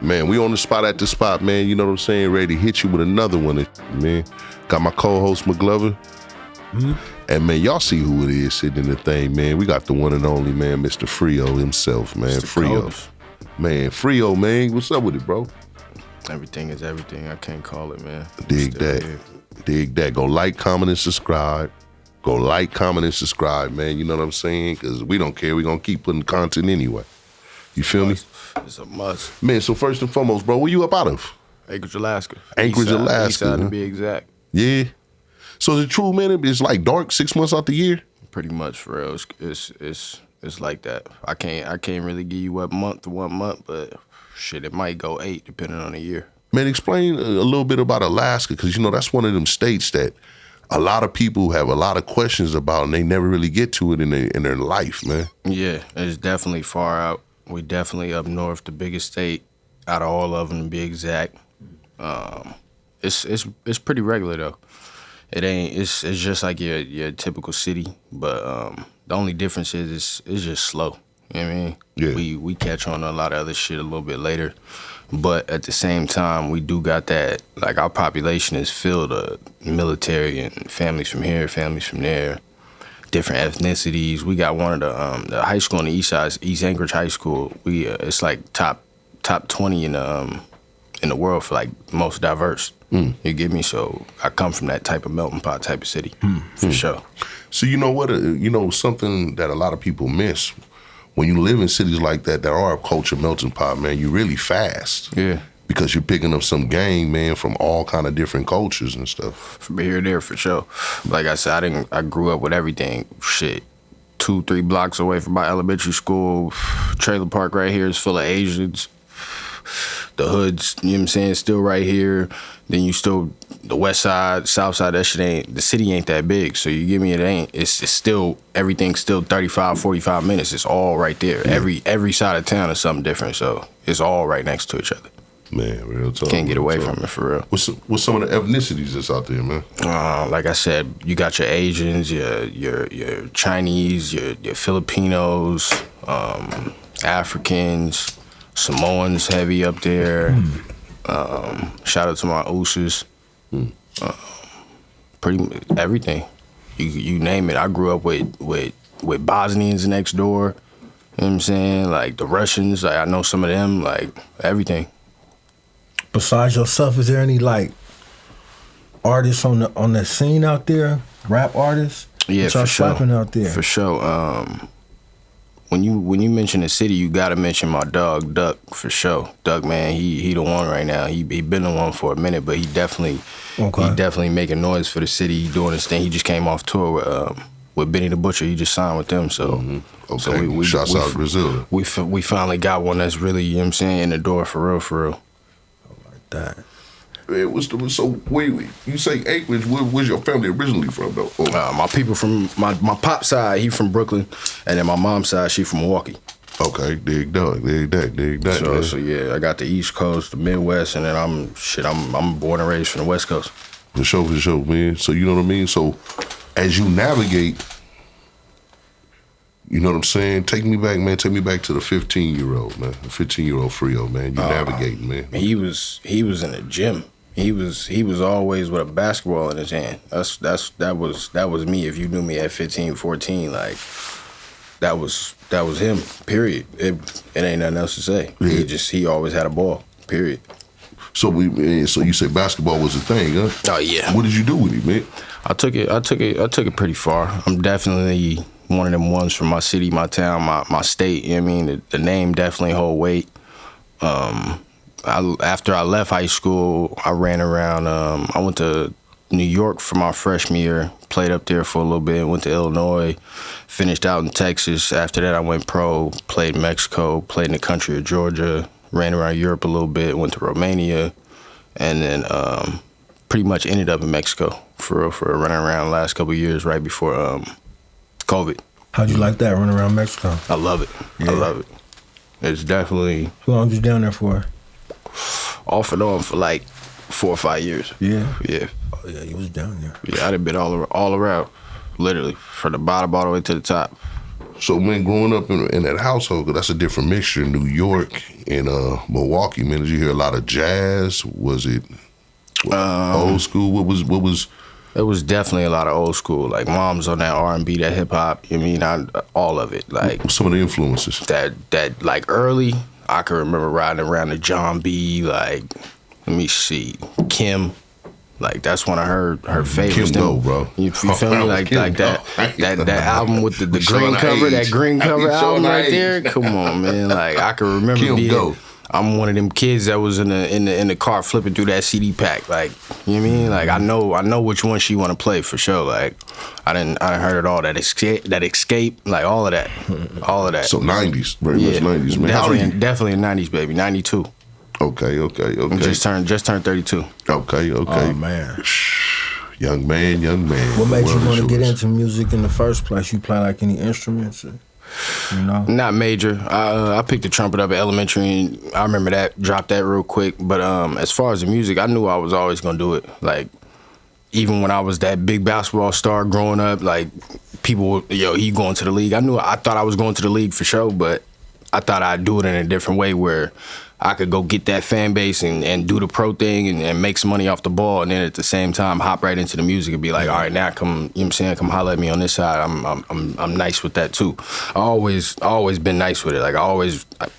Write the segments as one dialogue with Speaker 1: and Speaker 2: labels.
Speaker 1: Man, we on the spot at the spot, man. You know what I'm saying? Ready to hit you with another one, man. Got my co-host McGlover. Mm-hmm. And man, y'all see who it is sitting in the thing, man. We got the one and only, man, Mr. Frio himself, man. Mr. Frio. Coach. Man, Frio, man. What's up with it, bro?
Speaker 2: Everything is everything. I can't call it, man.
Speaker 1: Dig that. Here. Dig that. Go like, comment, and subscribe. Go like, comment, and subscribe, man. You know what I'm saying? Because we don't care. We're going to keep putting content anyway. You feel me?
Speaker 2: It's a must.
Speaker 1: Man, so first and foremost, bro, where you up out of?
Speaker 2: Anchorage, Alaska.
Speaker 1: Anchorage, Alaska.
Speaker 2: East side, to be exact.
Speaker 1: Yeah. So is it true, man? It's like dark 6 months out the year?
Speaker 2: Pretty much, for real. It's like that. I can't really give you what month to 1 month, but shit, it might go 8 depending on the year.
Speaker 1: Man, explain a little bit about Alaska, because, you know, that's one of them states that a lot of people have a lot of questions about, and they never really get to it in their life, man.
Speaker 2: Yeah, it's definitely far out. We definitely up north, the biggest state out of all of them, to be exact. It's pretty regular though. It ain't. It's just like your typical city, but the only difference is it's just slow. You know what I mean?
Speaker 1: Yeah.
Speaker 2: We catch on to a lot of other shit a little bit later, but at the same time, we do got that. Like, our population is filled of military and families from here, families from there, different ethnicities. We got one of the high school on the east side, East Anchorage High School. We it's like top 20 in the world for like most diverse. You get me? So I come from that type of melting pot type of city, for sure.
Speaker 1: So you know what? You know, something that a lot of people miss, when you live in cities like that are a culture melting pot, man, you really fast.
Speaker 2: Yeah. Because
Speaker 1: you're picking up some game, man, from all kind of different cultures and stuff.
Speaker 2: From here to there, for sure. Like I said, I grew up with everything. Shit, 2-3 blocks away from my elementary school. Trailer park right here is full of Asians. The hoods, you know what I'm saying, still right here. Then you still, the west side, south side, that shit ain't, the city ain't that big. So you give me, it's still, everything's still 35, 45 minutes. It's all right there. Yeah. Every side of town is something different. So it's all right next to each other.
Speaker 1: Man, real talk.
Speaker 2: Can't get away from it, for real.
Speaker 1: What's some of the ethnicities that's out there, man?
Speaker 2: Like I said, you got your Asians, your Chinese, your Filipinos, Africans, Samoans heavy up there. Shout out to my Ooses. Pretty everything. You name it. I grew up with Bosnians next door. You know what I'm saying? Like the Russians, like I know some of them, like everything.
Speaker 3: Besides yourself, is there any like artists on the scene out there? Rap artists?
Speaker 2: Yeah, for sure.
Speaker 3: Out there?
Speaker 2: For sure. When you mention the city, you gotta mention my dog Duck, for sure. Duck, man, he the one right now. He been the one for a minute, but he definitely making noise for the city. He doing his thing. He just came off tour with Benny the Butcher. He just signed with them. So,
Speaker 1: okay.
Speaker 2: So we
Speaker 1: shouts out Brazil.
Speaker 2: We finally got one that's really, you know what I'm saying, in the door for real.
Speaker 3: That.
Speaker 1: You say Anchorage, where's your family originally from, though?
Speaker 2: My people from, my pop side, he from Brooklyn, and then my mom's side, she from Milwaukee.
Speaker 1: Okay, dig that.
Speaker 2: So yeah, I got the East Coast, the Midwest, and then I'm born and raised from the West Coast.
Speaker 1: For sure, man. So you know what I mean? So as you navigate, you know what I'm saying? Take me back to the 15-year-old, man. The 15-year-old Frio, man. You navigating, man.
Speaker 2: He was in the gym. He was always with a basketball in his hand. That was me. If you knew me at 15, 14, like that was him. Period. It ain't nothing else to say. Yeah. He always had a ball. Period.
Speaker 1: So you say basketball was a thing, huh?
Speaker 2: Oh yeah.
Speaker 1: What did you do with it, man? I took
Speaker 2: it pretty far. I'm definitely one of them ones from my city, my town, my state. You know what I mean? The name definitely hold weight. After I left high school, I ran around. I went to New York for my freshman year, played up there for a little bit, went to Illinois, finished out in Texas. After that, I went pro, played Mexico, played in the country of Georgia, ran around Europe a little bit, went to Romania, and then pretty much ended up in Mexico for running around the last couple of years right before COVID.
Speaker 3: How'd you like that, running around Mexico?
Speaker 2: I love it. Yeah. I love it. It's definitely...
Speaker 3: How long was you down there for?
Speaker 2: Off and on for like 4 or 5 years.
Speaker 3: Yeah?
Speaker 2: Yeah.
Speaker 3: Oh, yeah, you was down there.
Speaker 2: Yeah, I'd have been all around, literally, from the bottom all the way to the top.
Speaker 1: So, man, growing up in that household, 'cause that's a different mixture. New York and Milwaukee, man, did you hear a lot of jazz? Was it old school? What was?
Speaker 2: It was definitely a lot of old school. Like mom's on that R&B, that hip hop. I mean, all of it. Like
Speaker 1: Some of the influences.
Speaker 2: that like early. I can remember riding around to John B. Like, let me see, Kim. Like that's when I heard her favorites.
Speaker 1: Kim Go, bro.
Speaker 2: You feel me? Like that album with the green cover, that green cover album right there. Come on, man. Like I can remember
Speaker 1: Kim Go.
Speaker 2: I'm one of them kids that was in the car flipping through that CD pack. Like, you know what I mean? Like I know which one she want to play for sure. Like I heard it all. That escape, like all of that.
Speaker 1: So 90s, very much 90s, man.
Speaker 2: Definitely a 90s baby. 92.
Speaker 1: Okay.
Speaker 2: Just turned 32.
Speaker 1: Okay.
Speaker 3: Oh man.
Speaker 1: Young man.
Speaker 3: What made you
Speaker 1: Word
Speaker 3: want to
Speaker 1: is
Speaker 3: get
Speaker 1: yours.
Speaker 3: into music in the first place? You play like any instruments? You know?
Speaker 2: Not major. I picked the trumpet up at elementary, and I remember that. Dropped that real quick. But as far as the music, I knew I was always gonna do it. Like even when I was that big basketball star growing up, like people, he going to the league. I thought I was going to the league for sure, but I thought I'd do it in a different way where I could go get that fan base and do the pro thing and make some money off the ball, and then at the same time hop right into the music and be like, all right, now come, you know what I'm saying, come holler at me on this side. I'm nice with that too. I always been nice with it. Like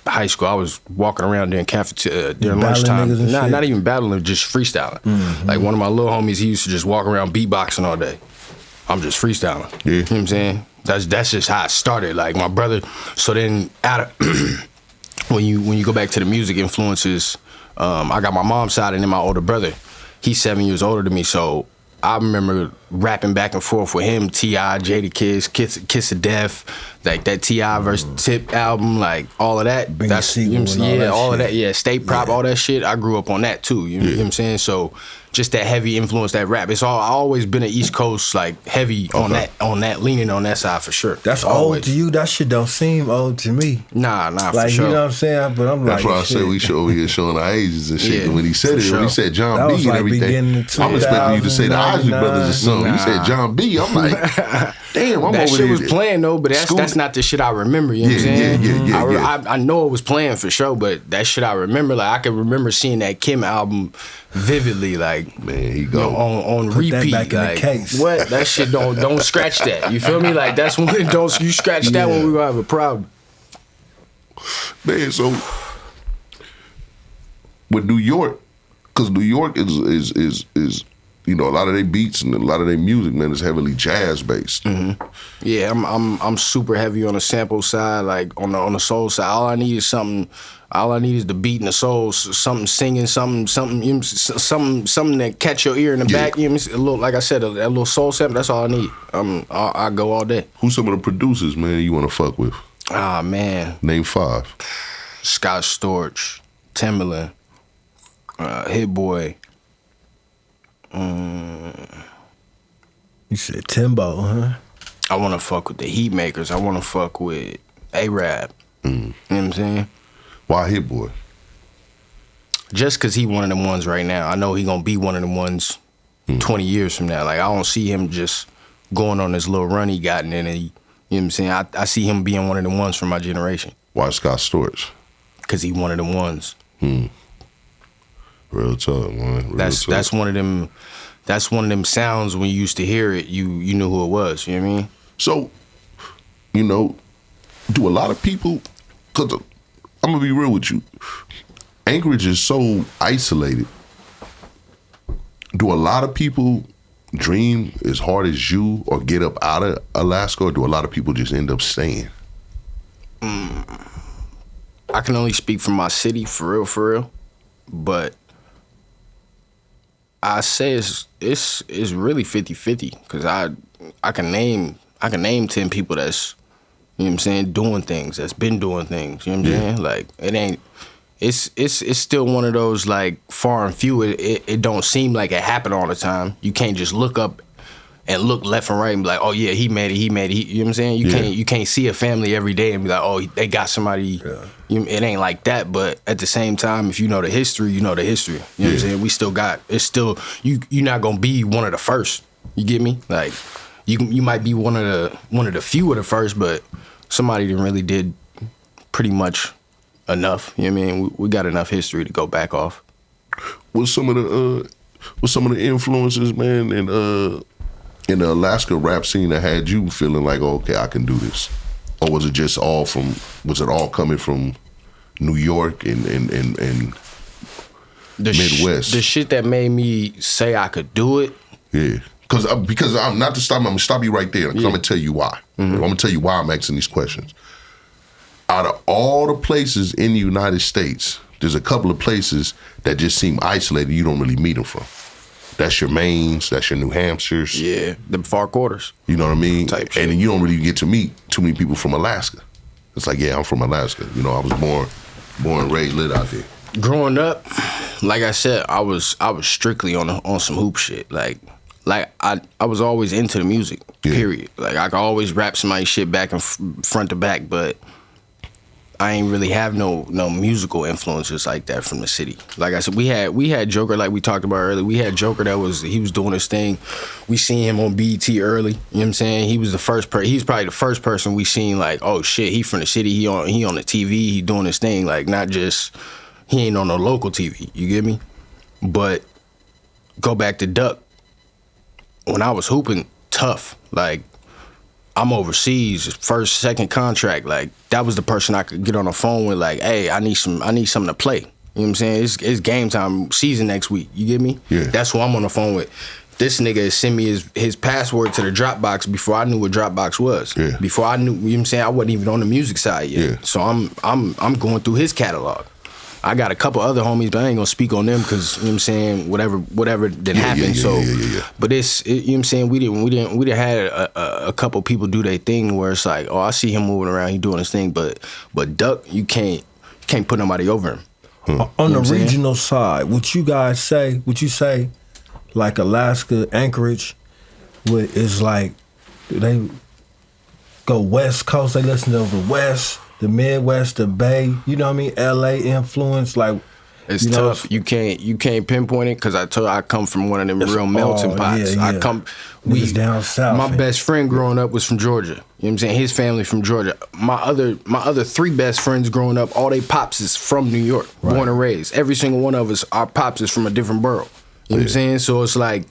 Speaker 2: high school, I was walking around during during lunchtime. Not even battling, just freestyling. Mm-hmm. Like one of my little homies, he used to just walk around beatboxing all day. I'm just freestyling.
Speaker 1: Yeah.
Speaker 2: You know what I'm saying? That's just how it started. Like my brother. So then out of when you go back to the music influences, I got my mom's side and then my older brother. He's 7 years older than me, so I remember rapping back and forth with him, T.I., Jadakiss, Kiss of Death, like that T.I. versus Tip album, like all of that. That's all of that. Yeah, State Prop, all that shit. I grew up on that too. You know what I'm saying? So just that heavy influence, that rap. It's always been an East Coast like heavy on that leaning on that side for sure.
Speaker 3: That's always old to you. That shit don't seem old to me.
Speaker 2: Nah,
Speaker 3: like,
Speaker 2: for sure.
Speaker 3: You know what I'm saying? But I'm
Speaker 1: That's
Speaker 3: like,
Speaker 1: why I said we should over here showing our ages and shit.
Speaker 2: Yeah,
Speaker 1: When he said it,
Speaker 2: sure.
Speaker 1: when he said John
Speaker 3: That
Speaker 1: B
Speaker 3: was
Speaker 1: and
Speaker 3: like
Speaker 1: everything, I'm expecting you to say the Isley Brothers or something. You said John B. I'm like, damn, I'm
Speaker 2: that
Speaker 1: over
Speaker 2: shit
Speaker 1: there.
Speaker 2: was playing though, but that's not the shit I remember. You know what I'm saying?
Speaker 1: Yeah.
Speaker 2: I know it was playing for sure, but that shit I remember. Like I can remember seeing that Kim album vividly. Like
Speaker 1: Man, he go.
Speaker 2: on
Speaker 3: Put
Speaker 2: repeat.
Speaker 3: that back in the
Speaker 2: like
Speaker 3: case.
Speaker 2: what? That shit don't scratch that. You feel me? Like that's when don't you scratch that when we gonna have a problem.
Speaker 1: Man, so with New York, because New York is a lot of their beats and a lot of their music, man, is heavily jazz based.
Speaker 2: Mm-hmm. Yeah, I'm super heavy on the sample side, like on the soul side. All I need is something. All I need is the beat and the soul, something singing, something that catch your ear in the back. You know, a little, like I said, a little soul sample. That's all I need. I go all day.
Speaker 1: Who's some of the producers, man, you want to fuck with?
Speaker 2: Ah man,
Speaker 1: Name 5.
Speaker 2: Scott Storch, Timbaland, Hit Boy.
Speaker 3: You said Timbo, huh?
Speaker 2: I want to fuck with the Heat Makers. I want to fuck with A-Rap. You know what I'm saying?
Speaker 1: Why Hit Boy?
Speaker 2: Just because he one of them ones right now. I know he gonna be one of them ones 20 years from now. Like I don't see him just going on this little run he got and then you know what I'm saying? I see him being one of them ones from my generation.
Speaker 1: Why Scott Storch?
Speaker 2: Because he one of them ones.
Speaker 1: Real talk, man.
Speaker 2: That's one of them. That's one of them sounds when you used to hear it, you knew who it was. You know what I mean?
Speaker 1: So, do a lot of people? Because I'm gonna be real with you, Anchorage is so isolated. Do a lot of people dream as hard as you or get up out of Alaska, or do a lot of people just end up staying?
Speaker 2: I can only speak for my city, for real. But I say it's really 50-50 because I can name 10 people that's, you know what I'm saying, doing things, that's been doing things. You know what I'm saying? Like it ain't. It's still one of those like far and few. It don't seem like it happen all the time. You can't just look up and look left and right and be like, oh yeah, he made it. You know what I'm saying? You can't see a family every day and be like, oh, they got somebody. It ain't like that. But at the same time, if you know the history, you know the history. You know what I'm saying? We still got. It's still you're not gonna be one of the first. You get me? Like you might be one of the few of the first, but somebody that really did pretty much enough. You know what I mean? We got enough history to go back off.
Speaker 1: What's some of the influences, man, in the Alaska rap scene that had you feeling like, oh, okay, I can do this? Or was it just all coming from New York and Midwest?
Speaker 2: The shit that made me say I could do it.
Speaker 1: Yeah. Because I'm not to stop. I'm gonna stop you right there. Because I'm gonna tell you why. I'm gonna tell you why I'm asking these questions. Out of all the places in the United States, there's a couple of places that just seem isolated. You don't really meet them from. That's your Maines. That's your New Hampshires.
Speaker 2: Yeah, the far quarters.
Speaker 1: You know what I mean?
Speaker 2: Type shit.
Speaker 1: And then you don't really get to meet too many people from Alaska. It's like, yeah, I'm from Alaska. You know, I was born and raised, lit out there.
Speaker 2: Growing up, like I said, I was strictly on some hoop shit. Like I was always into the music. Period. Like I could always rap somebody's shit back and front to back, but I ain't really have no musical influences like that from the city. Like I said, we had Joker, like we talked about earlier. We had Joker he was doing his thing. We seen him on BET early. You know what I'm saying? He was he's probably the first person we seen like, oh shit, he from the city. He on the TV. He doing his thing. Like not just he ain't on no local TV. You get me? But go back to Duck. When I was hooping, tough. Like I'm overseas, first, second contract. Like that was the person I could get on the phone with. Like, hey, I need something to play. You know what I'm saying? It's game time, season next week. You get me?
Speaker 1: Yeah.
Speaker 2: That's who I'm on the phone with. This nigga sent me his password to the Dropbox before I knew what Dropbox was.
Speaker 1: Yeah.
Speaker 2: Before I knew, you know what I'm saying? I wasn't even on the music side yet.
Speaker 1: Yeah.
Speaker 2: So I'm going through his catalog. I got a couple other homies, but I ain't gonna speak on them because, you know what I'm saying, whatever didn't happen. But you know what I'm saying, we didn't had a couple people do their thing where it's like, oh, I see him moving around, he doing his thing, but Duck, you can't put nobody over him.
Speaker 3: On the regional side, would you say like Alaska, Anchorage, is like, they go West Coast, they listen to the West, the Midwest, the Bay, you know what I mean? LA influence, like
Speaker 2: it's tough. You can't pinpoint it because I come from one of them real melting pots.
Speaker 3: Yeah. Down south.
Speaker 2: My best friend growing up was from Georgia. You know what I'm saying? His family from Georgia. My other three best friends growing up, all they pops is from New York, born and raised. Every single one of us, our pops is from a different borough. You know what I'm saying? So it's like,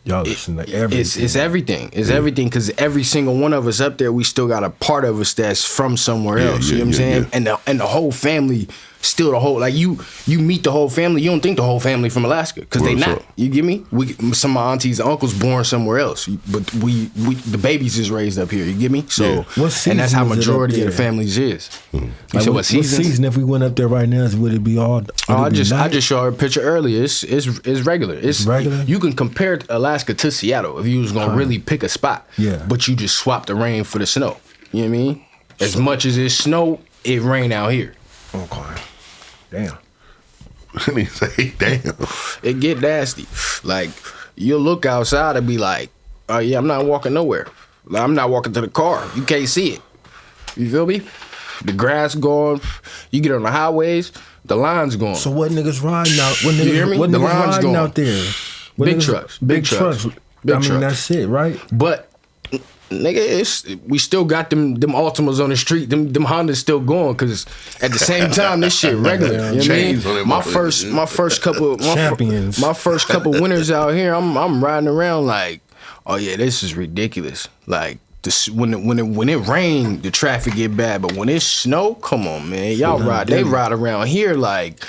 Speaker 3: y'all listen to everything.
Speaker 2: It's everything. It's everything because every single one of us up there, we still got a part of us that's from somewhere else. You know what I'm saying? And the whole family, still the whole, like you meet the whole family, you don't think the whole family from Alaska because they not. You get me? Some of my aunties and uncles born somewhere else, but we the babies is raised up here. You get me? So and that's how majority of the families is.
Speaker 3: Like what season? If we went up there right now, would it be all?
Speaker 2: I just showed her a picture earlier. It's regular. It's regular. You can compare Alaska to Seattle if you was gonna really pick a spot. Yeah. But you just swap the rain for the snow. You know what I mean? As much as it snow, it rain out here.
Speaker 3: Okay. Damn.
Speaker 1: He say, damn.
Speaker 2: It get nasty. Like, you'll look outside and be like, oh yeah, I'm not walking nowhere. Like, I'm not walking to the car. You can't see it. You feel me? The grass gone. You get on the highways, the line's gone.
Speaker 3: So what niggas riding out? What
Speaker 2: you hear me?
Speaker 3: What
Speaker 2: the
Speaker 3: niggas
Speaker 2: line's
Speaker 3: riding
Speaker 2: gone.
Speaker 3: Out there?
Speaker 2: Big trucks. Big trucks.
Speaker 3: I mean, that's it, right?
Speaker 2: But nigga, we still got them Altimas on the street. Them Hondas still going because at the same time this shit regular. You know what I mean? My first couple champions. My first couple winners out here, I'm riding around like, oh yeah, this is ridiculous. Like when it rain, the traffic get bad, but when it snow, come on, man, y'all ride. They ride around here like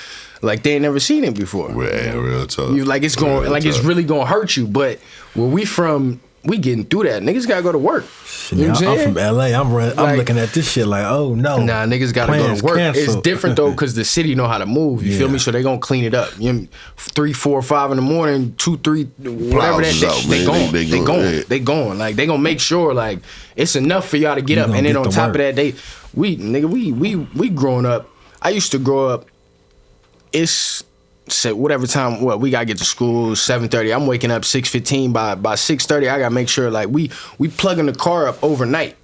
Speaker 2: they ain't never seen it before.
Speaker 1: Real tough.
Speaker 2: You like it's going like it's really gonna hurt you. But where we from, we getting through that. Niggas gotta go to work. You know what I'm
Speaker 3: from LA. I'm looking at this shit like, oh no.
Speaker 2: Nah, niggas gotta go to work. Canceled. It's different though, cause the city know how to move. You feel me? So they gonna clean it up. You know, 3, 4, 5 in the morning, 2, 3, whatever that shit. They going. Like they gonna make sure like it's enough for y'all to get up. And then on top of that, we growing up. I used to grow up. It's whatever time we gotta get to school 7:30. I'm waking up 6:15. By 6:30 I gotta make sure like we plugging the car up overnight.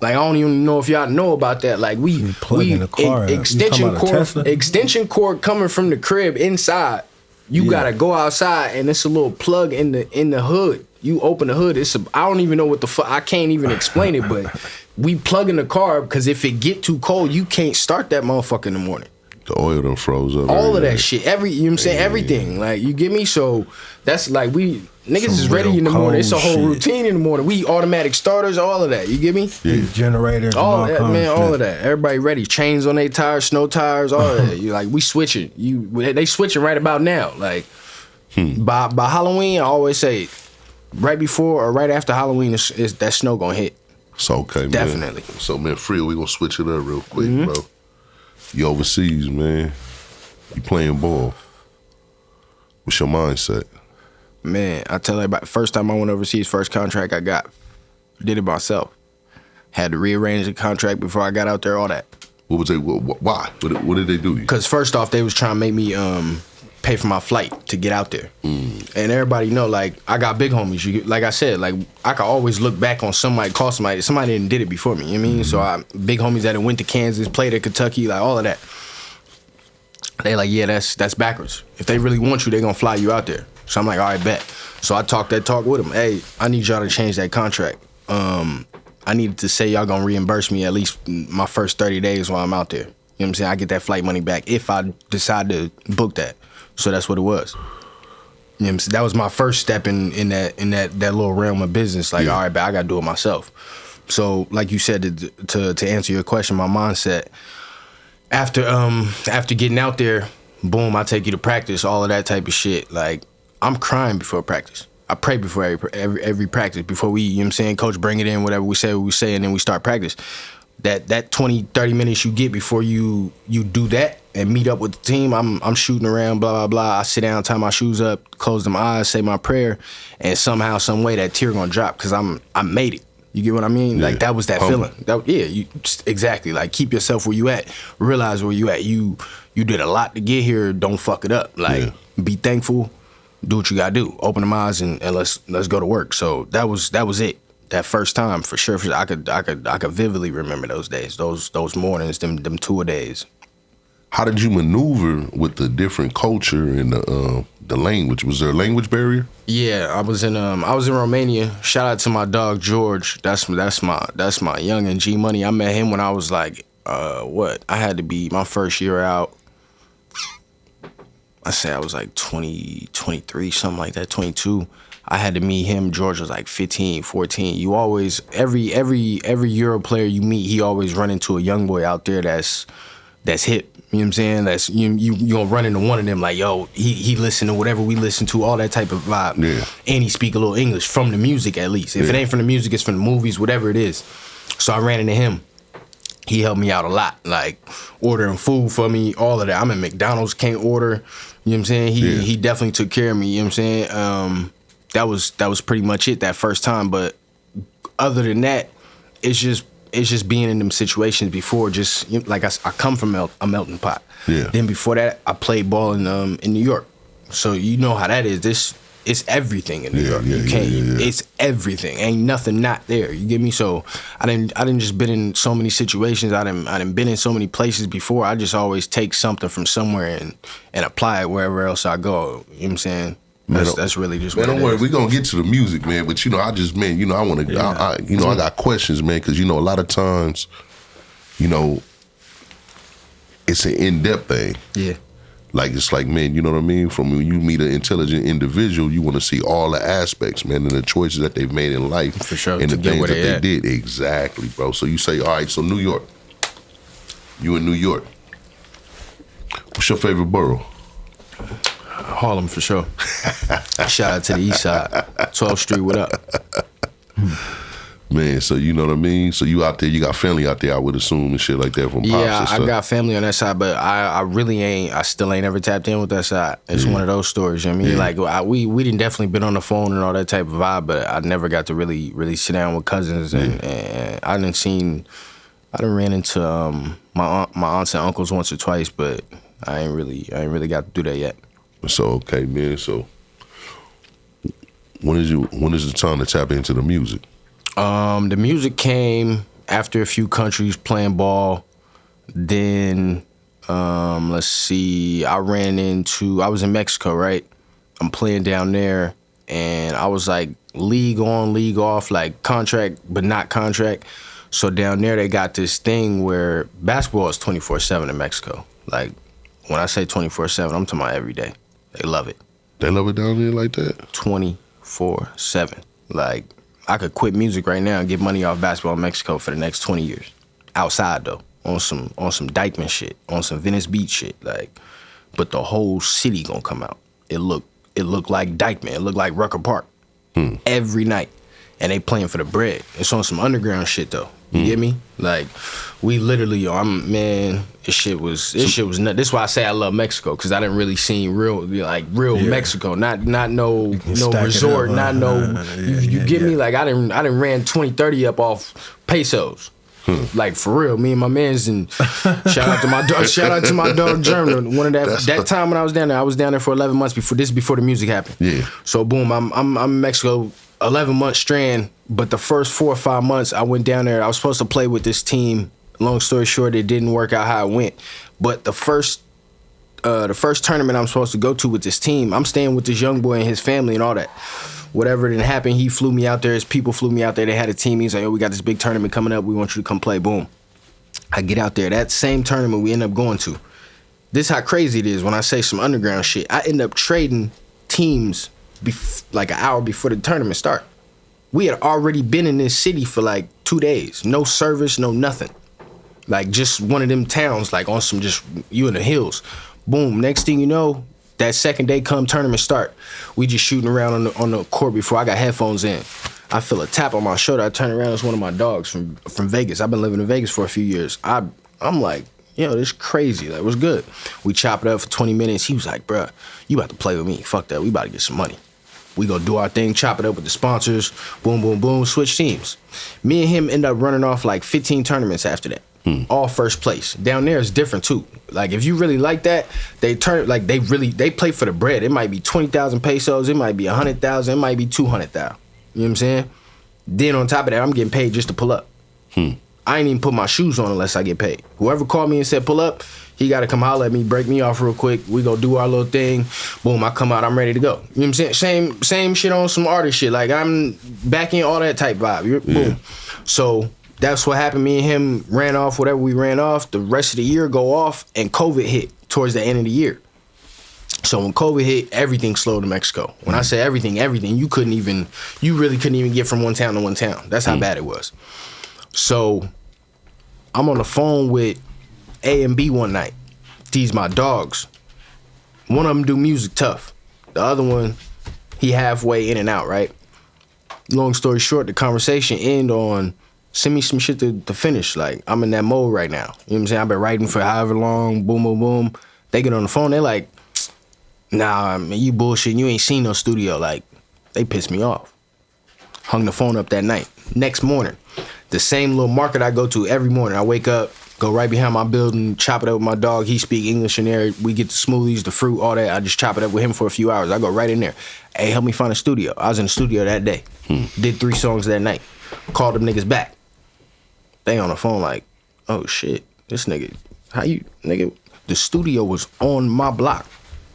Speaker 2: Like I don't even know if y'all know about that. Like we
Speaker 3: plugging the car
Speaker 2: extension cord coming from the crib inside. You gotta go outside and it's a little plug in the hood. You open the hood. I don't even know what the fuck. I can't even explain it, but we plug in the car because if it get too cold, you can't start that motherfucker in the morning.
Speaker 1: The oil done froze up.
Speaker 2: All of that shit. You know what I'm saying? Everything. Like, you get me? So that's like niggas is ready in the morning. It's a whole routine in the morning. We automatic starters, all of that. You get me?
Speaker 3: Yeah. Generators,
Speaker 2: all that, man, all of that. Everybody ready. Chains on their tires, snow tires, all of that. You like, we switching. They switching right about now. Like, by Halloween, I always say, right before or right after Halloween, is that snow gonna hit.
Speaker 1: It's okay, man.
Speaker 2: Definitely.
Speaker 1: So, man, Frio, we gonna switch it up real quick, bro. You overseas, man. You playing ball. What's your mindset?
Speaker 2: Man, I tell everybody, first time I went overseas, first contract I got, did it myself. Had to rearrange the contract before I got out there, all that.
Speaker 1: What was they? Why? What did they do?
Speaker 2: Because first off, they was trying to make me pay for my flight to get out there. And everybody know, like, I got big homies. Like I said, like, I could always look back on somebody didn't did it before me, you know what I mean? So big homies that went to Kansas, played at Kentucky, like, all of that. They like, yeah, that's backwards. If they really want you, they gonna fly you out there. So I'm like, all right, bet. So I talked that talk with them. Hey, I need y'all to change that contract. I needed to say y'all gonna reimburse me at least my first 30 days while I'm out there. You know what I'm saying? I get that flight money back if I decide to book that. So that's what it was. You know what I'm saying? That was my first step in that little realm of business. Like, all right, but I gotta do it myself. So, like you said, to answer your question, my mindset after getting out there, boom, I take you to practice, all of that type of shit. Like, I'm crying before practice. I pray before every practice before we, you know what I'm saying, coach bring it in, whatever we say, and then we start practice. That 20, 30 minutes you get before you do that and meet up with the team, I'm shooting around, blah, blah, blah. I sit down, tie my shoes up, close them eyes, say my prayer, and somehow, some way that tear gonna drop because I made it. You get what I mean? Yeah. Like, that was that feeling. Exactly. Like, keep yourself where you at. Realize where you at. You did a lot to get here. Don't fuck it up. Like, be thankful. Do what you gotta do. Open them eyes and let's go to work. So that was it. That first time, for sure. I could vividly remember those days, those mornings, them tour days.
Speaker 1: How did you maneuver with the different culture and the language? Was there a language barrier? Yeah,
Speaker 2: I was in Romania. Shout out to my dog George. That's my youngin' G Money. I met him when I was like I had to be my first year out. I say I was like 20, 23, something like that, 22. I had to meet him. George was like 15, 14. You always, every Euro player you meet, he always run into a young boy out there that's hip. You know what I'm saying? That's you gonna run into one of them like, yo, he listen to whatever we listen to, all that type of vibe.
Speaker 1: Yeah.
Speaker 2: And he speak a little English from the music at least. If it ain't from the music, it's from the movies, whatever it is. So I ran into him. He helped me out a lot, like ordering food for me, all of that. I'm at McDonald's, can't order. You know what I'm saying? He definitely took care of me. You know what I'm saying? That was pretty much it that first time. But other than that, it's just being in them situations before. Just like I come from a melting pot.
Speaker 1: Yeah.
Speaker 2: Then before that, I played ball in New York. So you know how that is. It's everything in New York. You can't. It's everything. Ain't nothing not there. You get me? So I didn't just been in so many situations. I didn't been in so many places before. I just always take something from somewhere and apply it wherever else I go. You know what I'm saying? That's really just what it is.
Speaker 1: Don't worry, we're gonna get to the music, man. But I just, man, I want to, I got questions, man, because a lot of times, it's an in-depth thing.
Speaker 2: Yeah.
Speaker 1: Like, it's like, man, you know what I mean? From when you meet an intelligent individual, you want to see all the aspects, man, and the choices that they've made in life.
Speaker 2: For sure.
Speaker 1: And the things that they did. Exactly, bro. So you say, all right, so New York. You in New York. What's your favorite borough?
Speaker 2: Harlem, for sure. Shout out to the east side. 12th Street, what up?
Speaker 1: Man, so you know what I mean? So you out there, you got family out there, I would assume, and shit like that from Pops and stuff.
Speaker 2: I got family on that side, but I still ain't ever tapped in with that side. It's one of those stories, you know what I mean? Like, we didn't definitely been on the phone and all that type of vibe, but I never got to really sit down with cousins, and I done ran into my aunts and uncles once or twice, but I ain't really got to do that yet.
Speaker 1: So, okay, man, so when is the time to tap into the music?
Speaker 2: The music came after a few countries playing ball. Then, let's see, I was in Mexico, right? I'm playing down there, and I was like league on, league off, like contract, but not contract. So down there they got this thing where basketball is 24/7 in Mexico. Like when I say 24/7, I'm talking about every day. They love it.
Speaker 1: They love it down there like that?
Speaker 2: 24/7. Like I could quit music right now and get money off basketball in Mexico for the next 20 years. Outside though, on some Dykeman shit, on some Venice Beach shit. Like, but the whole city gonna come out. It looked like Dykeman. It looked like Rucker Park every night, and they playing for the bread. It's on some underground shit though. You get me? Like, we literally, this shit was nuts. This is why I say I love Mexico, because I didn't really see real Mexico. Not no resort, not no. You get me? Like I didn't ran 20, 30 up off pesos. Like for real, me and my mans, and shout out to my dog. Shout out to my dog German. One of that time when I was down there for 11 months before the music happened. Yeah. So boom, I'm in Mexico 11 months strand, but the first 4 or 5 months I went down there. I was supposed to play with this team. Long story short, it didn't work out how it went. But the first tournament I'm supposed to go to with this team, I'm staying with this young boy and his family and all that. Whatever didn't happen, he flew me out there. His people flew me out there. They had a team. He's like, "Oh, we got this big tournament coming up. We want you to come play." Boom. I get out there. That same tournament we end up going to. This how crazy it is when I say some underground shit. I end up trading teams like an hour before the tournament start. We had already been in this city for like 2 days. No service, no nothing. Like just one of them towns, like on some just you in the hills. Boom. Next thing you know, that second day come tournament start, we just shooting around on the court before I got headphones in. I feel a tap on my shoulder. I turn around, it's one of my dogs from Vegas. I've been living in Vegas for a few years. I'm like, yo, this crazy. Like, what's good? We chop it up for 20 minutes. He was like, bruh, you about to play with me. Fuck that. We about to get some money. We gonna do our thing, chop it up with the sponsors. Boom, boom, boom, switch teams. Me and him end up running off like 15 tournaments after that. All first place. Down there is different too. Like if you really like that, they play for the bread. It might be 20,000 pesos, it might be 100,000, it might be 200,000. You know what I'm saying? Then on top of that, I'm getting paid just to pull up. I ain't even put my shoes on unless I get paid. Whoever called me and said pull up, he gotta come holler at me, break me off real quick. We go do our little thing. Boom, I come out, I'm ready to go. You know what I'm saying? Same shit on some artist shit. Like I'm back in all that type vibe. Boom. So that's what happened. Me and him ran off whatever we ran off. The rest of the year go off, and COVID hit towards the end of the year. So when COVID hit, everything slowed in Mexico. When I say everything, you really couldn't even get from one town to one town. That's how bad it was. So I'm on the phone with A and B one night. These my dogs. One of them do music tough. The other one, he halfway in and out, right? Long story short, the conversation end on, send me some shit to finish. Like, I'm in that mode right now. You know what I'm saying? I've been writing for however long, boom, boom, boom. They get on the phone, they like, nah, man, you bullshit. You ain't seen no studio. Like, they pissed me off. Hung the phone up that night. Next morning, the same little market I go to every morning. I wake up, go right behind my building, chop it up with my dog. He speak English in there. We get the smoothies, the fruit, all that. I just chop it up with him for a few hours. I go right in there. Hey, help me find a studio. I was in the studio that day. Did 3 songs that night. Called them niggas back. They on the phone like, oh shit, this nigga, the studio was on my block.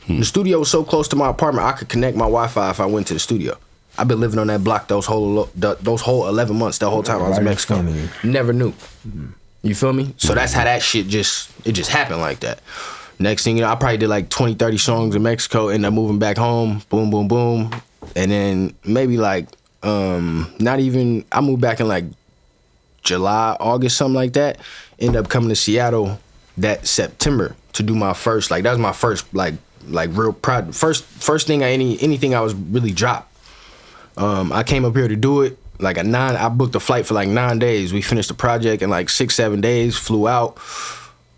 Speaker 2: The studio was so close to my apartment, I could connect my Wi-Fi if I went to the studio. I've been living on that block those whole 11 months, the whole time I was in Mexico. Never knew. You feel me? So that's how that shit just happened like that. Next thing you know, I probably did like 20, 30 songs in Mexico, ended up moving back home, boom, boom, boom. And then maybe like, I moved back in like July, August, something like that. Ended up coming to Seattle that September to do my first, like that was my first like real first thing anything I was really dropped. I came up here to do it. Like I booked a flight for like 9 days. We finished the project in like 6-7 days, flew out.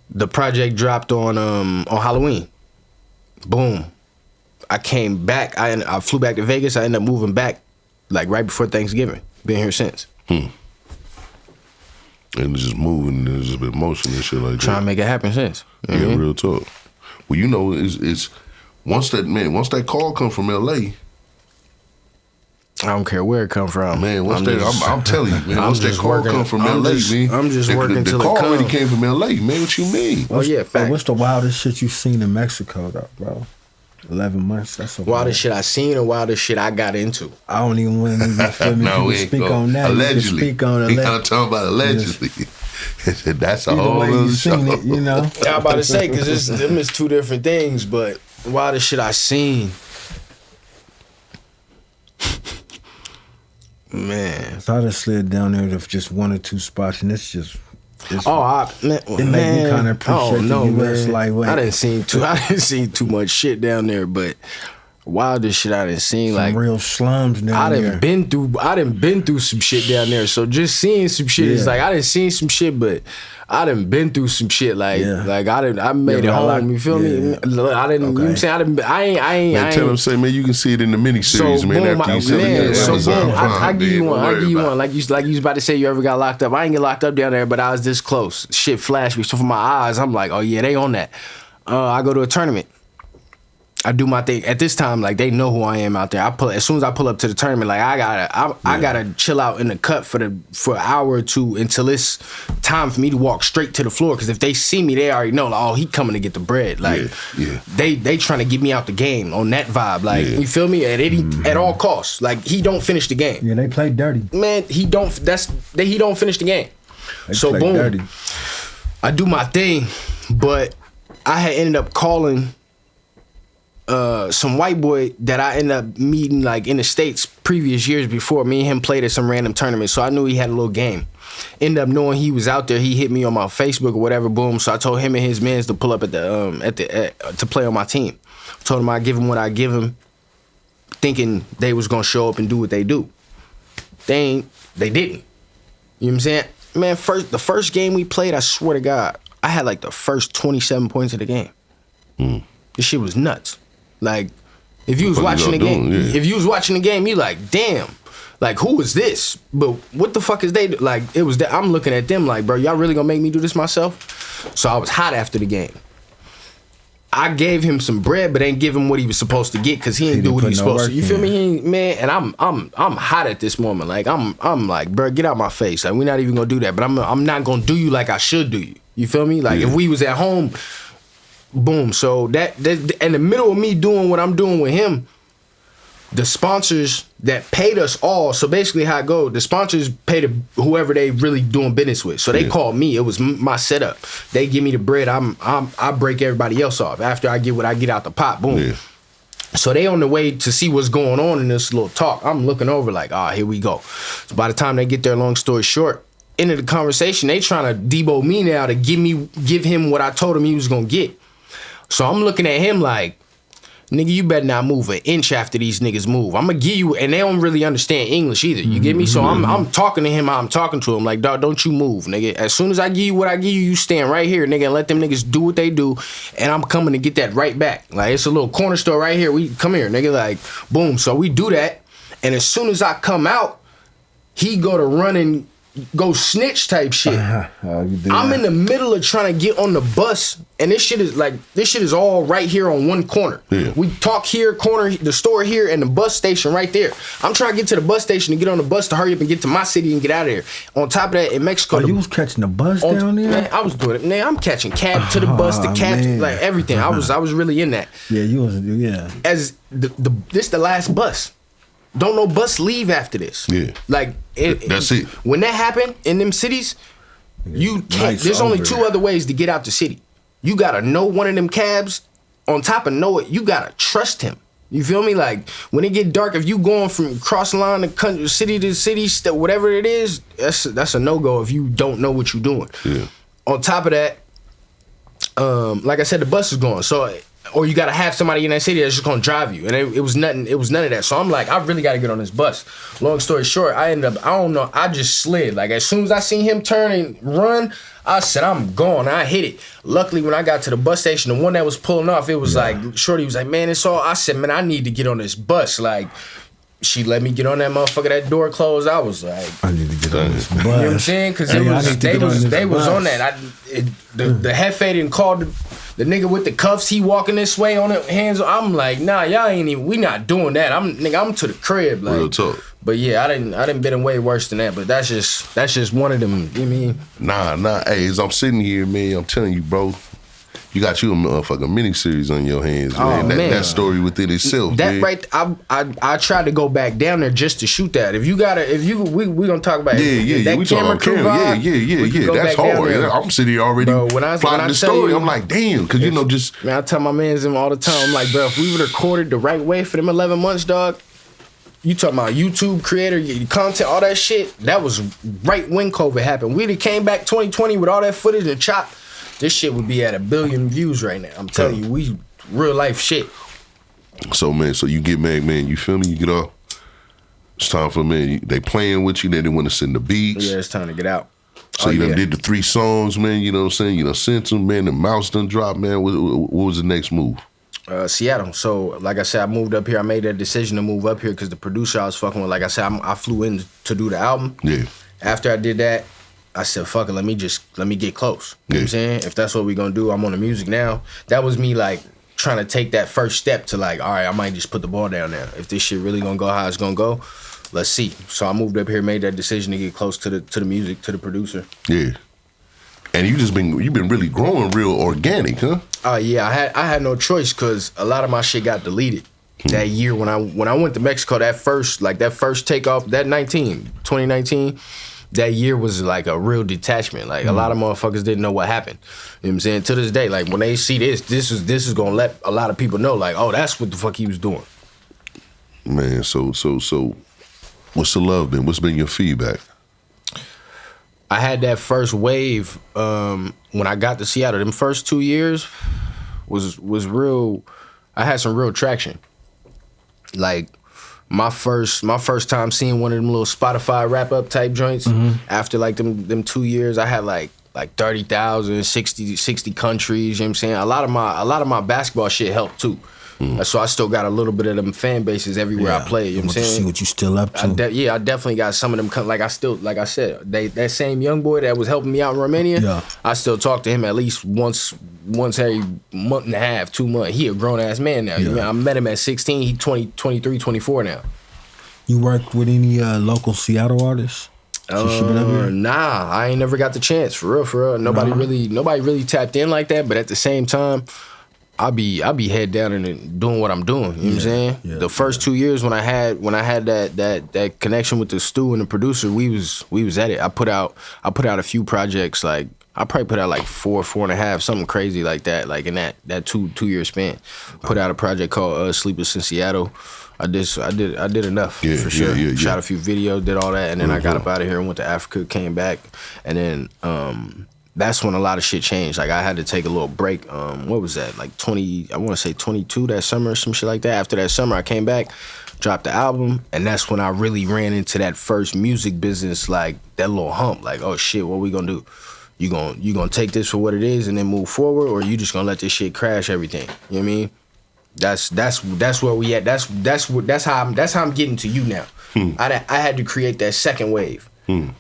Speaker 2: The project dropped on Halloween. Boom. I came back. I flew back to Vegas. I ended up moving back like right before Thanksgiving. Been here since.
Speaker 1: And it's just moving, and it's just been motion and shit like that.
Speaker 2: Trying to make it happen since.
Speaker 1: Yeah, real talk. Well, you know, it's once that call come from LA.
Speaker 2: I don't care where it come from.
Speaker 1: Man, I'm telling you, man. Once that call come from LA, man.
Speaker 2: I'm just working till it
Speaker 1: comes. The call already
Speaker 2: comes.
Speaker 1: came from LA, man. What you mean?
Speaker 2: Oh yeah, fact.
Speaker 3: What's the wildest shit you seen in Mexico, though, bro? 11 months. That's a
Speaker 2: Wildest shit I seen or wildest shit I got into?
Speaker 3: I don't even want to feel me.
Speaker 1: No, we
Speaker 3: You
Speaker 1: ain't
Speaker 3: can speak
Speaker 1: go.
Speaker 3: on that.
Speaker 1: Allegedly.
Speaker 3: You can speak on
Speaker 1: He
Speaker 3: allegedly.
Speaker 1: not talking about allegedly. That's a
Speaker 3: Either
Speaker 1: whole
Speaker 3: way
Speaker 1: other
Speaker 3: you
Speaker 1: show.
Speaker 3: seen it, you know.
Speaker 2: I'm about to say, because them is two different things, but wildest shit I seen. Man.
Speaker 3: So I just slid down there to just one or two spots, and it's just.
Speaker 2: It
Speaker 3: made me kinda appreciate the US lightweight.
Speaker 2: I didn't see too much shit down there, but wildest shit I didn't seen
Speaker 3: Some
Speaker 2: like
Speaker 3: real slums down there.
Speaker 2: I done been through some shit down there. So just seeing some shit is
Speaker 3: Yeah.
Speaker 2: like I done seen some shit, but I done been through some shit. Like
Speaker 3: Yeah.
Speaker 2: I made it home. You feel me? I didn't. You know what I'm saying? I ain't.
Speaker 1: Man, tell him, say, man, you can see it in the miniseries, man.
Speaker 2: Boom,
Speaker 1: After you sell it to
Speaker 2: so
Speaker 1: Amazon
Speaker 2: boom,
Speaker 1: Prime,
Speaker 2: I give you
Speaker 1: man,
Speaker 2: one.
Speaker 1: don't
Speaker 2: I
Speaker 1: worry
Speaker 2: give you
Speaker 1: about
Speaker 2: one. Like you was about to say, you ever got locked up? I ain't get locked up down there, but I was this close. Shit flashed me. So for my eyes, I'm like, oh yeah, they on that. I go to a tournament. I do my thing. At this time, like they know who I am out there. As soon as I pull up to the tournament, like I gotta chill out in the cut for an hour or two until it's time for me to walk straight to the floor. Because if they see me, they already know, like, oh, he coming to get the bread. Like they trying to get me out the game on that vibe. Like you feel me? At all costs. Like he don't finish the game.
Speaker 3: Yeah, they play dirty.
Speaker 2: Man, he don't finish the game.
Speaker 3: They
Speaker 2: So
Speaker 3: play
Speaker 2: boom,
Speaker 3: dirty.
Speaker 2: I do my thing, but I had ended up calling some white boy that I ended up meeting like in the States previous years before. Me and him played at some random tournament, so I knew he had a little game. Ended up knowing he was out there. He hit me on my Facebook or whatever. Boom. So I told him and his mans to pull up at to play on my team. Told him I'd give him what I give him, thinking they was gonna show up and do what they do. They didn't. You know what I'm saying? Man, the first game we played, I swear to God, I had like the first 27 points of the game. This shit was nuts. Like, if you was watching the game, you like, damn, like who is this? But what the fuck is they do? Like? It was that I'm looking at them like, bro, y'all really gonna make me do this myself? So I was hot after the game. I gave him some bread, but ain't give him what he was supposed to get because he ain't do what he was supposed to. You feel me? He ain't, man, and I'm hot at this moment. Like I'm like, bro, get out my face. Like we're not even gonna do that. But I'm not gonna do you like I should do you. You feel me? Like if we was at home. Boom. So that in the middle of me doing what I'm doing with him, the sponsors that paid us all. So basically, how it go? The sponsors pay to whoever they really doing business with. So they called me. It was my setup. They give me the bread. I break everybody else off after I get what I get out the pot. Boom. Yeah. So they on the way to see what's going on in this little talk. I'm looking over like, here we go. So by the time they get there, long story short, end of the conversation, they trying to debo me now to give him what I told him he was gonna get. So I'm looking at him like, nigga, you better not move an inch after these niggas move. I'm gonna give you, and they don't really understand English either. You get me? So I'm talking to him how I'm talking to him. Like, dog, don't you move, nigga. As soon as I give you what I give you, you stand right here, nigga, and let them niggas do what they do. And I'm coming to get that right back. Like, it's a little corner store right here. We come here, nigga. Like, boom. So we do that. And as soon as I come out, he go to run and go snitch type shit. I'm in the middle of trying to get on the bus, and this shit is all right here on one corner. Yeah. We talk here, corner, the store here, and the bus station right there. I'm trying to get to the bus station to get on the bus to hurry up and get to my city and get out of there. On top of that, in Mexico,
Speaker 3: you was catching the bus down there?
Speaker 2: Man, I was doing it. Man, I'm catching cab to the bus, the cab, like everything. I was really in that.
Speaker 3: Yeah, you was. Yeah.
Speaker 2: As this the last bus. Don't no bus leave after this. Yeah. Like
Speaker 1: that's it.
Speaker 2: When that happened in them cities, you can't. There's only two other ways to get out the city. You gotta know one of them cabs. On top of know it, you gotta trust him. You feel me? Like when it get dark, if you going from cross line to country, city to city, whatever it is, that's a no go if you don't know what you're doing. Yeah. On top of that, like I said, the bus is going. So. Or you gotta have somebody in that city that's just gonna drive you, and it was nothing. It was none of that. So I'm like, I really gotta get on this bus. Long story short, I don't know. I just slid. Like as soon as I seen him turn and run, I said, I'm gone. I hit it. Luckily, when I got to the bus station, the one that was pulling off, it was like shorty was like, man, it's all. I said, man, I need to get on this bus. Like. She let me get on that motherfucker. That door closed. I was like,
Speaker 3: I need to get on this bus.
Speaker 2: You know what I'm saying? Because they was on that. The Hefe didn't call the nigga with the cuffs. He walking this way on the hands. I'm like, nah, y'all ain't even. We not doing that. I'm to the crib. Like,
Speaker 1: real talk.
Speaker 2: But yeah, I didn't been way worse than that. But that's just one of them. You mean?
Speaker 1: Nah. Hey, as I'm sitting here, man, I'm telling you, bro. You got you a motherfucking miniseries on your hands, man. That story within itself.
Speaker 2: That
Speaker 1: man.
Speaker 2: right, I tried to go back down there just to shoot that. We gonna talk about
Speaker 1: we
Speaker 2: camera crew vibe.
Speaker 1: Yeah. That's hard. I'm sitting here already plotting the story. I'm like, damn, because just
Speaker 2: man, I tell my mans them all the time. I'm like, bro, if we would have recorded the right way for them 11 months, dog. You talking about YouTube creator, your content, all that shit. That was right when COVID happened. We'd have came back 2020 with all that footage and chop. This shit would be at 1 billion views right now. I'm telling you, we real life shit.
Speaker 1: So man, you get mad, man. You feel me? You get off. It's time for man. They playing with you. They didn't want to send the beats.
Speaker 2: Yeah, it's time to get out.
Speaker 1: So you done did the 3 songs, man. You know what I'm saying? You done sent them, man. The mouse done dropped, man. What was the next move?
Speaker 2: Seattle. So, like I said, I moved up here. I made that decision to move up here because the producer I was fucking with, like I said, I flew in to do the album.
Speaker 1: Yeah.
Speaker 2: After I did that, I said, fuck it, let me get close. You know what I'm saying? If that's what we gonna do, I'm on the music now. That was me, like, trying to take that first step to, like, all right, I might just put the ball down now. If this shit really gonna go how it's gonna go, let's see. So I moved up here, made that decision to get close to the music, to the producer.
Speaker 1: Yeah. And you've been really growing real organic, huh?
Speaker 2: Yeah, I had no choice because a lot of my shit got deleted that year when I went to Mexico. That first takeoff, that 2019, that year was like a real detachment. Like a lot of motherfuckers didn't know what happened. You know what I'm saying? To this day, like when they see this is gonna let a lot of people know, like, oh, that's what the fuck he was doing.
Speaker 1: Man, so what's the love been? What's been your feedback?
Speaker 2: I had that first wave when I got to Seattle. Them first 2 years was real. I had some real traction. Like my first time seeing one of them little Spotify wrap up type joints. After like them 2 years, I had like 30,000, 60 countries. You know what I'm saying? A lot of my basketball shit helped too. So I still got a little bit of them fan bases everywhere I play. You know what I'm saying?
Speaker 3: See what you still up to.
Speaker 2: I definitely got some of them. Like I said, that same young boy that was helping me out in Romania. I still talk to him at least once every month and a half, 2 months. He a grown ass man now. You know, I met him at 16. He 23, 24 now.
Speaker 3: You worked with any local Seattle artists?
Speaker 2: Nah, I ain't never got the chance. For real. Nobody really tapped in like that. But at the same time, I be head down and doing what I'm doing. You know what I'm saying? The first 2 years when I had that connection with the Stu and the producer, we was at it. I put out a few projects. Like I probably put out like 4.5, something crazy like that. Like in that two year span, put out a project called Sleepless in Seattle. I did enough for sure. Shot a few videos, did all that, and then I got up out of here and went to Africa, came back, and then that's when a lot of shit changed. Like I had to take a little break. What was that? Like 22 that summer, some shit like that. After that summer, I came back, dropped the album, and that's when I really ran into that first music business, like that little hump. Like, oh shit, what we gonna do? You gonna take this for what it is and then move forward, or you just gonna let this shit crash everything? You know what I mean? That's where we at. That's how I'm getting to you now. I had to create that second wave.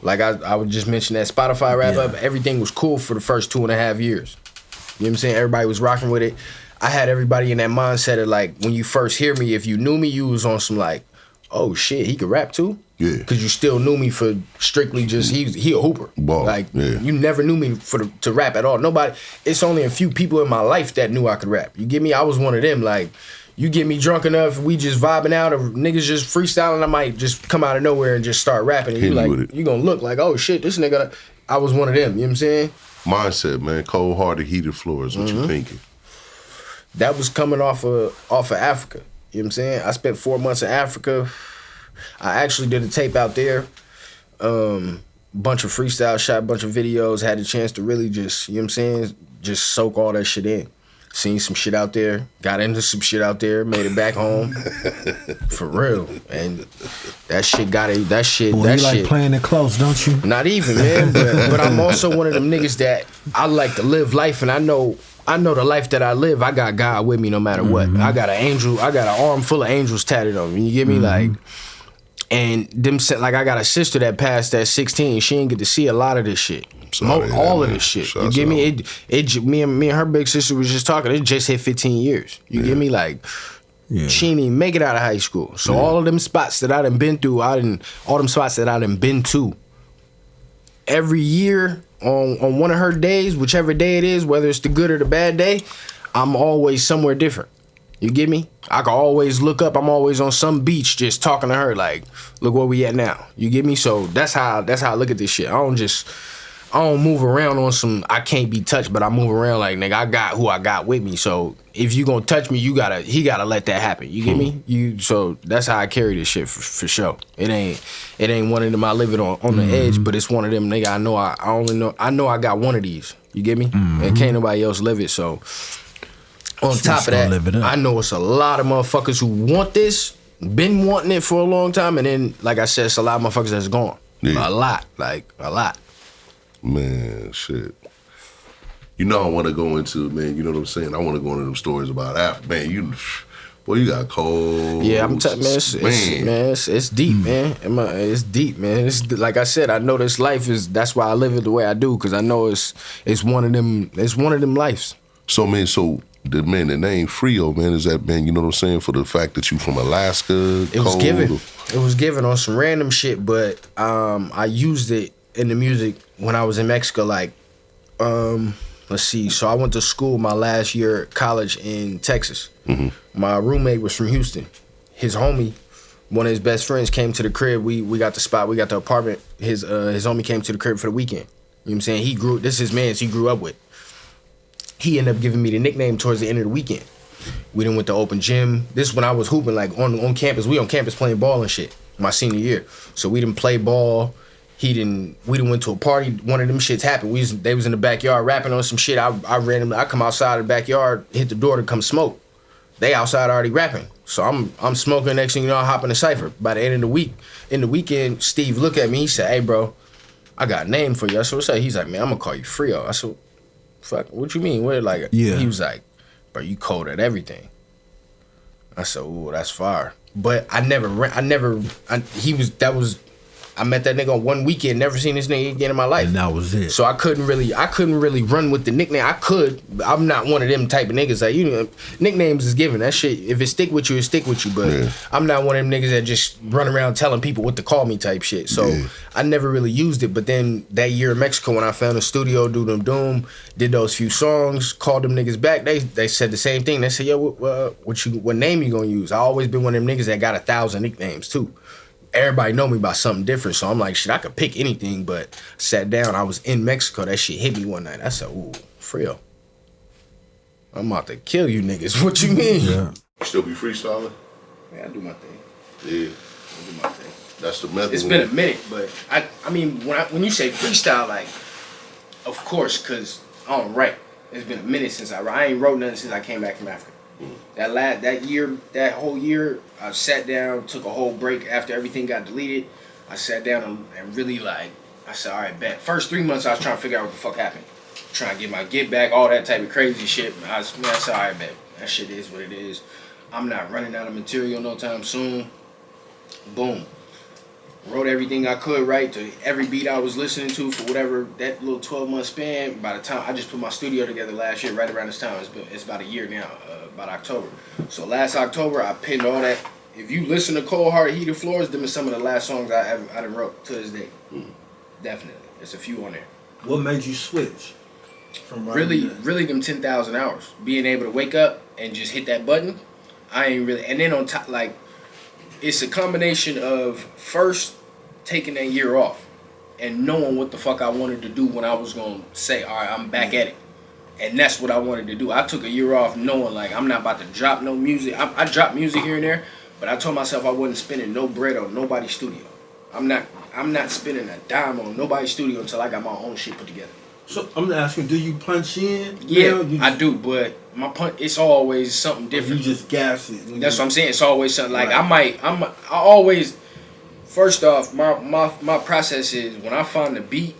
Speaker 2: Like I would just mention that Spotify wrap up. Everything was cool for the first 2.5 years. You know what I'm saying? Everybody was rocking with it. I had everybody in that mindset of like, when you first hear me, if you knew me, you was on some like, oh shit, he could rap too? Yeah. Because you still knew me for strictly just, he a hooper. Ball. Like, you never knew me to rap at all. Nobody, it's only a few people in my life that knew I could rap. You get me? I was one of them. Like, you get me drunk enough, we just vibing out, or niggas just freestyling, I might just come out of nowhere and just start rapping. And you gonna look like, oh shit, this nigga, I was one of them, you know what I'm saying? Mindset, man, cold-hearted, heated floors, what you thinking? That was coming off of Africa, you know what I'm saying? I spent 4 months in Africa. I actually did a tape out there, bunch of freestyle, shot a bunch of videos, had the chance to really just, you know what I'm saying, just soak all that shit in. Seen some shit out there, got into some shit out there, made it back home, for real. And that shit got it. That shit.
Speaker 3: Boy,
Speaker 2: that
Speaker 3: you
Speaker 2: shit.
Speaker 3: Like playing it close, don't you?
Speaker 2: Not even, man. But I'm also one of them niggas that I like to live life, and I know the life that I live. I got God with me no matter what. I got an arm full of angels tatted on me. You get me, like. And them like I got a sister that passed at 16. She didn't get to see a lot of this shit. All of this shit. You get me? Me and her big sister was just talking. It just hit 15 years. You get me? Like, she didn't even make it out of high school. So all of them spots that I done been through, all them spots that I done been to, every year on one of her days, whichever day it is, whether it's the good or the bad day, I'm always somewhere different. You get me? I can always look up. I'm always on some beach just talking to her like, look where we at now. You get me? So that's how I look at this shit. I don't move around on some I can't be touched, but I move around like, nigga, I got who I got with me. So if you gonna touch me, he gotta let that happen. You get me? So that's how I carry this shit for sure. It ain't one of them I live it on the edge, but it's one of them, nigga, I know I got one of these. You get me? And can't nobody else live it. So on top of that, I know it's a lot of motherfuckers who want this, been wanting it for a long time, and then like I said, it's a lot of motherfuckers that's gone. Yeah. A lot.
Speaker 1: Man, shit. You know I want to go into, man, you know what I'm saying? I want to go into them stories about Africa. Man, you got cold.
Speaker 2: Yeah, I'm telling man, it's deep, man. It's deep, man. It's like I said, I know this life that's why I live it the way I do, because I know it's one of them lives.
Speaker 1: So, man, the name Frio, man, is that, man, you know what I'm saying, for the fact that you from Alaska?
Speaker 2: It was given on some random shit, but I used it in the music when I was in Mexico, like, let's see. So I went to school my last year at college in Texas. Mm-hmm. My roommate was from Houston. His homie, one of his best friends, came to the crib. We got the spot. We got the apartment. His homie came to the crib for the weekend. You know what I'm saying? This is his man he grew up with. He ended up giving me the nickname towards the end of the weekend. We done went to open gym. This is when I was hooping, like on campus. We on campus playing ball and shit my senior year. So we didn't play ball. We done went to a party. One of them shits happened. They was in the backyard rapping on some shit. I come outside of the backyard, hit the door to come smoke. They outside already rapping. So I'm smoking. Next thing you know, I hop in the cypher. By the end of the weekend, Steve looked at me. He said, "Hey, bro, I got a name for you." I said, "What's up?" He's like, "Man, I'm gonna call you Frio." I said, "Fuck, what you mean? What, like?" Yeah. He was like, "Bro, you cold at everything." I said, "Ooh, that's fire." But I met that nigga on one weekend, never seen this nigga again in my life.
Speaker 3: And that was it.
Speaker 2: So I couldn't really run with the nickname. I could, but I'm not one of them type of niggas. Like, you know, nicknames is given. That shit, if it stick with you, it stick with you. But I'm not one of them niggas that just run around telling people what to call me type shit. So I never really used it. But then that year in Mexico, when I found a studio, Doom, did those few songs, called them niggas back, they said the same thing. They said, "Yo, what name you gonna use?" I always been one of them niggas that got 1,000 nicknames too. Everybody know me by something different, so I'm like, shit, I could pick anything. But I sat down, I was in Mexico, that shit hit me one night. I said, "Ooh, Frio, I'm about to kill you niggas." What you mean?
Speaker 1: Yeah. You still be freestyling?
Speaker 2: Yeah, I do my thing.
Speaker 1: Yeah.
Speaker 2: I do my thing.
Speaker 1: That's the method.
Speaker 2: It's been a minute, but I mean, when you say freestyle, like, of course, because I don't write. It's been a minute since I ain't wrote nothing since I came back from Africa. That whole year, I sat down, took a whole break after everything got deleted. I sat down and really, like, I said, all right, bet. First 3 months, I was trying to figure out what the fuck happened. Trying to get my get back, all that type of crazy shit. I said, all right, bet. That shit is what it is. I'm not running out of material no time soon. Boom. Wrote everything I could write to every beat I was listening to for whatever that little 12-month span. By the time I just put my studio together last year, right around this time, it's about a year now, about October. So last October, I pinned all that. If you listen to Cold Heart, Heated Floors, them are some of the last songs I done wrote to this day. Definitely. There's a few on there.
Speaker 3: What made you switch from
Speaker 2: really them 10,000 hours. Being able to wake up and just hit that button, I ain't really. And then on top, like, it's a combination of first taking that year off and knowing what the fuck I wanted to do when I was going to say, all right, I'm back at it. And that's what I wanted to do. I took a year off knowing, like, I'm not about to drop no music. I dropped music here and there, but I told myself I wasn't spending no bread on nobody's studio. I'm not spending a dime on nobody's studio until I got my own shit put together.
Speaker 3: So I'm asking, do you punch in?
Speaker 2: Yeah, I do, but my punch, it's always something different.
Speaker 3: You just gas it.
Speaker 2: That's what I'm saying. It's always something like I always. First off, my process is when I find the beat,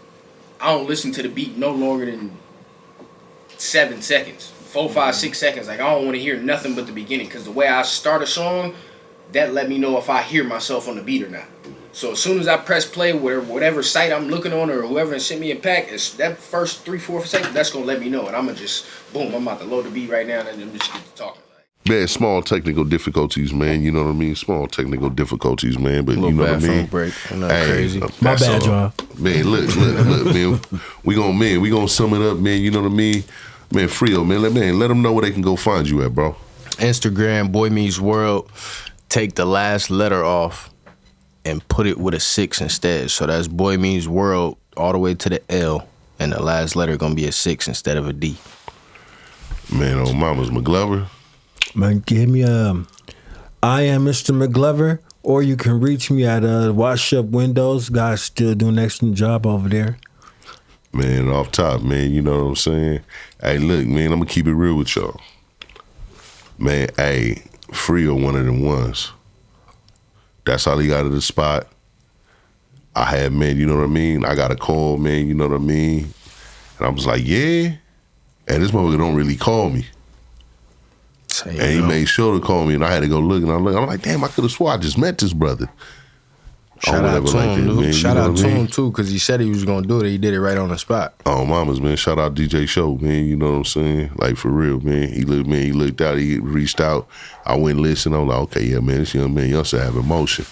Speaker 2: I don't listen to the beat no longer than 7 seconds, 4, 5, 6 seconds. Like, I don't want to hear nothing but the beginning, because the way I start a song, that let me know if I hear myself on the beat or not. So as soon as I press play, whatever site I'm looking on or whoever sent me a pack, it's that first 3, 4 seconds, that's gonna let me know, and I'm gonna just boom, I'm about to load the beat right now, and then just get to talking.
Speaker 1: Man, small technical difficulties, man. You know what I mean? Small technical difficulties, man. But you know what I mean?
Speaker 2: Break. Crazy.
Speaker 3: My bad, y'all.
Speaker 1: Man, look, man. We gonna sum it up, man. You know what I mean? Man, Frio, man, let them know where they can go find you at, bro.
Speaker 2: Instagram, Boy Meets World. Take the last letter off and put it with a 6 instead. So that's Boy Meets World all the way to the L, and the last letter gonna be a 6 instead of a D.
Speaker 1: Man, old mama's McGlover.
Speaker 3: Man, give me I am Mr. McGlover, or you can reach me at Wash Up Windows. Guys still doing an excellent job over there.
Speaker 1: Man, off top, man, you know what I'm saying? Hey, look, man, I'm gonna keep it real with y'all. Man, hey, Frio one of them ones. That's how he got to the spot. I had, man, you know what I mean? I got a call, man, you know what I mean? And I was like, yeah. And this motherfucker don't really call me. And he made sure to call me, and I had to go look, and I'm like, damn, I could have swore I just met this brother.
Speaker 2: Shout out to him, man. Shout out to him, too, because he said he was going to do it. He did it right on the spot.
Speaker 1: Oh, mamas, man. Shout out DJ Show, man. You know what I'm saying? Like, for real, man. He looked out. He reached out. I went and listened. I'm like, okay, yeah, man, this young man, y'all still have emotion.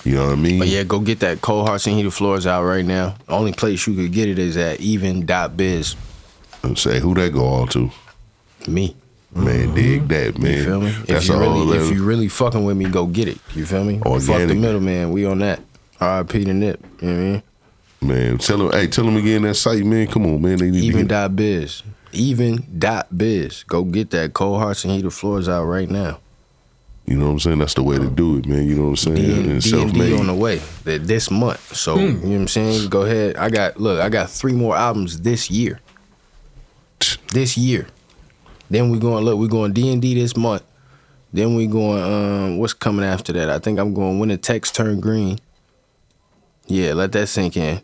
Speaker 1: You know what I mean?
Speaker 2: But yeah, go get that Cold Hearts and Heated Floors out right now. The only place you could get it is at even.biz.
Speaker 1: I'm saying, who that go all to?
Speaker 2: Me.
Speaker 1: Man, dig that, man.
Speaker 2: You feel me?
Speaker 1: That's
Speaker 2: if you really fucking with me, go get it. You feel me?
Speaker 1: Organic.
Speaker 2: Fuck the middleman. We on that. R.I.P. the nip. You know what I mean?
Speaker 1: Man, tell them again that site, man. Come on, man. They need
Speaker 2: Even.biz. Even.biz. Go get that Cold Hearts and Heated Floors out right now.
Speaker 1: You know what I'm saying? That's the way to do it, man. You know what I'm saying?
Speaker 2: D&D on the way this month. So, you know what I'm saying? Go ahead. I got 3 more albums this year. This year. Then we're going D&D this month. Then we going, what's coming after that? I think I'm going When the Text Turn Green. Yeah, let that sink in.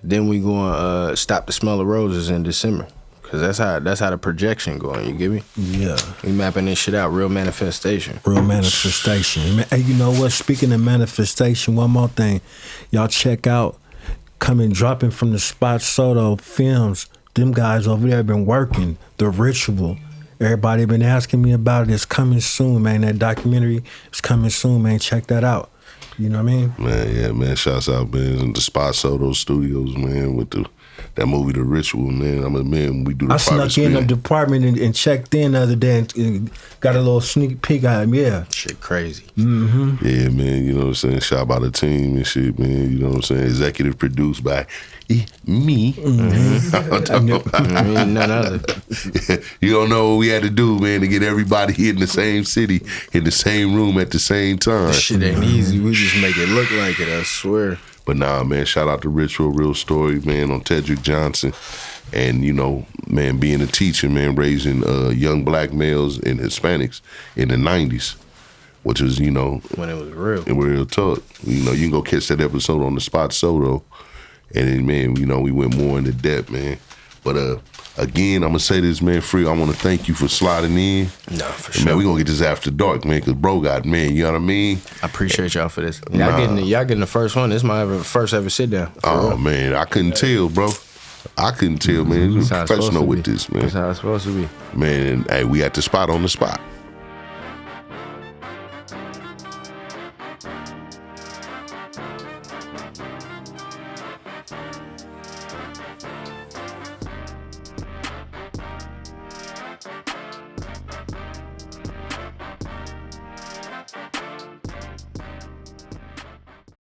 Speaker 2: Then we going Stop the Smell of Roses in December. Cause that's how the projection going, you get me?
Speaker 3: Yeah.
Speaker 2: We mapping this shit out, real manifestation.
Speaker 3: Real manifestation. Hey, you know what? Speaking of manifestation, one more thing. Y'all check out dropping from the spot SoDo films. Them guys over there have been working. The Ritual. Everybody been asking me about it. It's coming soon, man. That documentary is coming soon, man. Check that out. You know what I mean?
Speaker 1: Man, yeah, man. Shouts out, man. In the spot SoDo Studios, man, with that movie, The Ritual, man. I'm a man. We do the
Speaker 3: I snuck in the department and checked in the other day and got a little sneak peek at him. Yeah.
Speaker 2: Shit crazy.
Speaker 3: Mm-hmm.
Speaker 1: Yeah, man. You know what I'm saying? Shot by the team and shit, man. You know what I'm saying? Executive produced by me.
Speaker 2: Mm-hmm. None other.
Speaker 1: You don't know what we had to do, man, to get everybody in the same city, in the same room at the same time.
Speaker 2: This shit ain't easy. We just make it look like it, I swear.
Speaker 1: But nah, man, shout out to Ritual, real story, man, on Tedrick Johnson. And, you know, man, being a teacher, man, raising young black males and Hispanics in the 90s, which is, you know.
Speaker 2: When it was real.
Speaker 1: Real talk. You know, you can go catch that episode on the spot SoDo. And then, man, you know, we went more into depth, man. But again, I'm going to say this, man, Frio, I want to thank you for sliding in.
Speaker 2: Nah, for
Speaker 1: and
Speaker 2: sure.
Speaker 1: Man, we going to get this after dark, man, because bro got, man, you know what I mean?
Speaker 2: I appreciate y'all for this. Y'all getting the first one. This is my first ever sit down.
Speaker 1: Oh, man, I couldn't tell, bro. I couldn't tell, man. You're professional with this, man.
Speaker 2: That's how it's supposed to be.
Speaker 1: Man, hey, we at the spot on the spot.